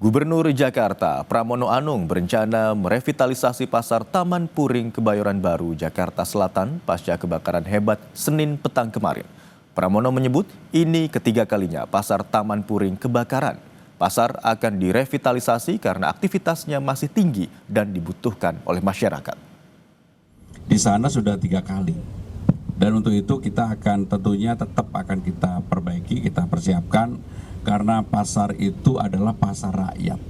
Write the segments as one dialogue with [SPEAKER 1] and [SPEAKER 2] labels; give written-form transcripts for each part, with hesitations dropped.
[SPEAKER 1] Gubernur Jakarta, Pramono Anung berencana merevitalisasi pasar Taman Puring Kebayoran Baru, Jakarta Selatan pasca kebakaran hebat Senin petang kemarin. Pramono menyebut ini ketiga kalinya pasar Taman Puring kebakaran. Pasar akan direvitalisasi karena aktivitasnya masih tinggi dan dibutuhkan oleh masyarakat.
[SPEAKER 2] Di sana sudah 3 kali. Dan untuk itu kita akan tentunya tetap akan kita perbaiki, kita persiapkan. Karena pasar itu adalah pasar rakyat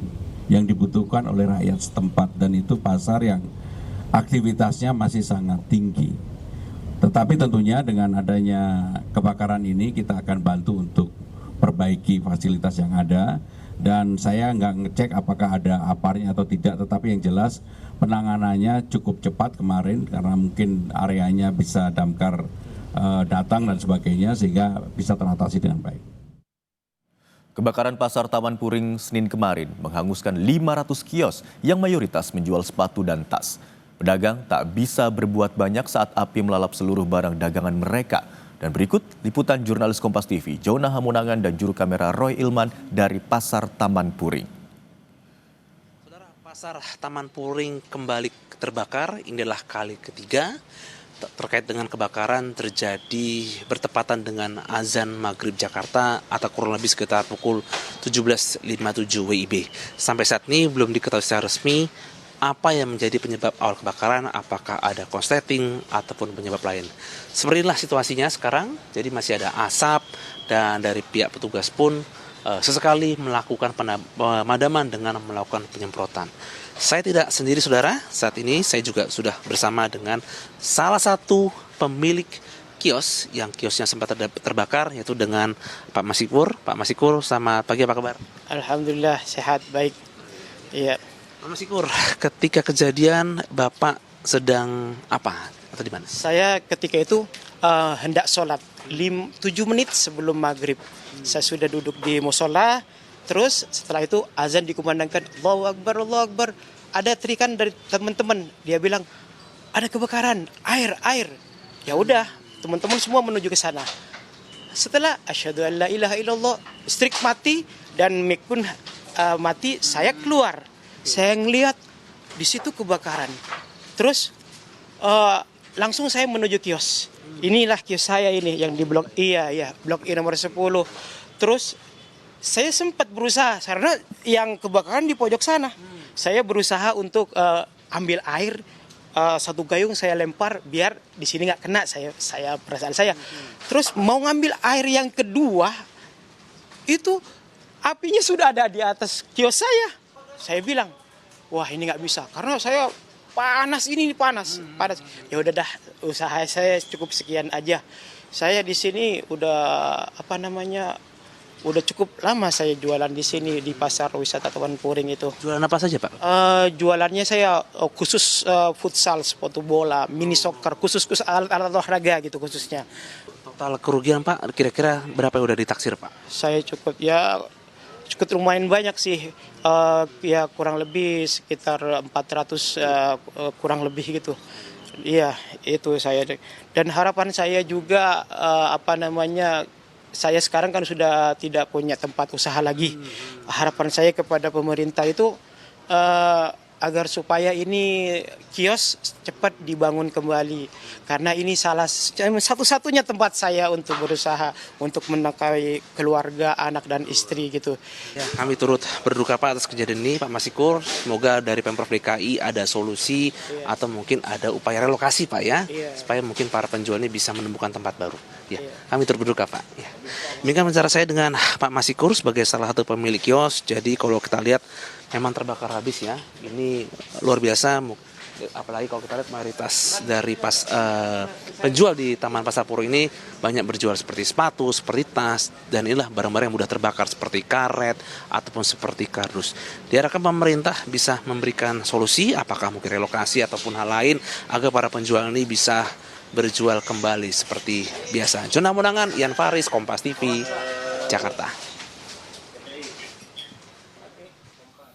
[SPEAKER 2] yang dibutuhkan oleh rakyat setempat, dan itu pasar yang aktivitasnya masih sangat tinggi. Tetapi tentunya dengan adanya kebakaran ini kita akan bantu untuk perbaiki fasilitas yang ada, dan saya nggak ngecek apakah ada aparnya atau tidak, tetapi yang jelas penanganannya cukup cepat kemarin karena mungkin areanya bisa damkar datang dan sebagainya sehingga bisa teratasi dengan baik.
[SPEAKER 1] Kebakaran pasar Taman Puring Senin kemarin menghanguskan 500 kios yang mayoritas menjual sepatu dan tas. Pedagang tak bisa berbuat banyak saat api melalap seluruh barang dagangan mereka. Dan berikut liputan jurnalis Kompas TV, Jona Hamunangan dan juru kamera Roy Ilman dari Pasar Taman Puring.
[SPEAKER 3] Saudara, Pasar Taman Puring kembali terbakar, inilah kali ketiga. Terkait dengan kebakaran terjadi bertepatan dengan azan maghrib Jakarta atau kurang lebih sekitar pukul 17.57 WIB. Sampai saat ini belum diketahui secara resmi apa yang menjadi penyebab awal kebakaran, apakah ada konsleting ataupun penyebab lain. Seperti inilah situasinya sekarang, jadi masih ada asap dan dari pihak petugas pun sesekali melakukan pemadaman dengan melakukan penyemprotan. Saya tidak sendiri saudara, saat ini saya juga sudah bersama dengan salah satu pemilik kios yang kiosnya sempat terbakar, yaitu dengan Pak Masikur. Pak Masikur, selamat pagi, apa kabar?
[SPEAKER 4] Alhamdulillah, sehat, baik. Iya.
[SPEAKER 3] Pak Masikur, ketika kejadian Bapak sedang apa atau di mana?
[SPEAKER 4] Saya ketika itu hendak sholat 7 menit sebelum maghrib. Saya sudah duduk di musola. Terus setelah itu azan dikumandangkan, Allahu Akbar, Allahu Akbar. Ada teriakan dari teman-teman, dia bilang ada kebakaran, air. Ya udah, teman-teman semua menuju ke sana. Setelah asyhadu an la ilaha illallah, listrik mati dan mic pun mati, saya keluar. Saya ngelihat di situ kebakaran. Terus langsung saya menuju kios. Inilah kios saya ini yang di blok blok I nomor 10. Terus saya sempat berusaha karena yang kebakaran di pojok sana. Saya berusaha untuk ambil air, satu gayung saya lempar biar di sini nggak kena saya perasaan saya. Terus mau ngambil air yang kedua, itu apinya sudah ada di atas kios saya. Saya bilang, wah ini nggak bisa karena saya panas. Ya udah dah, usaha saya cukup sekian aja. Saya di sini udah udah cukup lama saya jualan di sini di pasar wisata Taman Puring itu.
[SPEAKER 3] Jualan apa saja Pak?
[SPEAKER 4] Jualannya saya khusus futsal, sepatu bola, mini soccer, khusus alat olahraga gitu khususnya.
[SPEAKER 3] Total kerugian Pak kira-kira berapa yang udah ditaksir Pak?
[SPEAKER 4] Saya cukup lumayan banyak sih, ya kurang lebih sekitar 400 kurang lebih gitu. Iya itu saya, dan harapan saya juga saya sekarang kan sudah tidak punya tempat usaha lagi. Harapan saya kepada pemerintah itu agar supaya ini kios cepat dibangun kembali. Karena ini satu-satunya tempat saya untuk berusaha, untuk menafkahi keluarga, anak dan istri gitu.
[SPEAKER 3] Ya, kami turut berduka Pak atas kejadian ini Pak Masikur. Semoga dari Pemprov DKI ada solusi atau mungkin ada upaya relokasi Pak ya. Supaya mungkin para penjual ini bisa menemukan tempat baru. Ya, kami turut berduka Pak. Ya. Demikian bicara saya dengan Pak Masikur sebagai salah satu pemilik kios. Jadi kalau kita lihat memang terbakar habis ya. Ini luar biasa. Apalagi kalau kita lihat mayoritas dari penjual di Taman Pasar Puring ini banyak berjual seperti sepatu, seperti tas, dan inilah barang-barang yang mudah terbakar seperti karet ataupun seperti kardus. Diharapkan pemerintah bisa memberikan solusi, apakah mungkin relokasi ataupun hal lain agar para penjual ini bisa berjual kembali seperti biasa. Jona Hamunangan, Ian Faris, Kompas TV, Jakarta.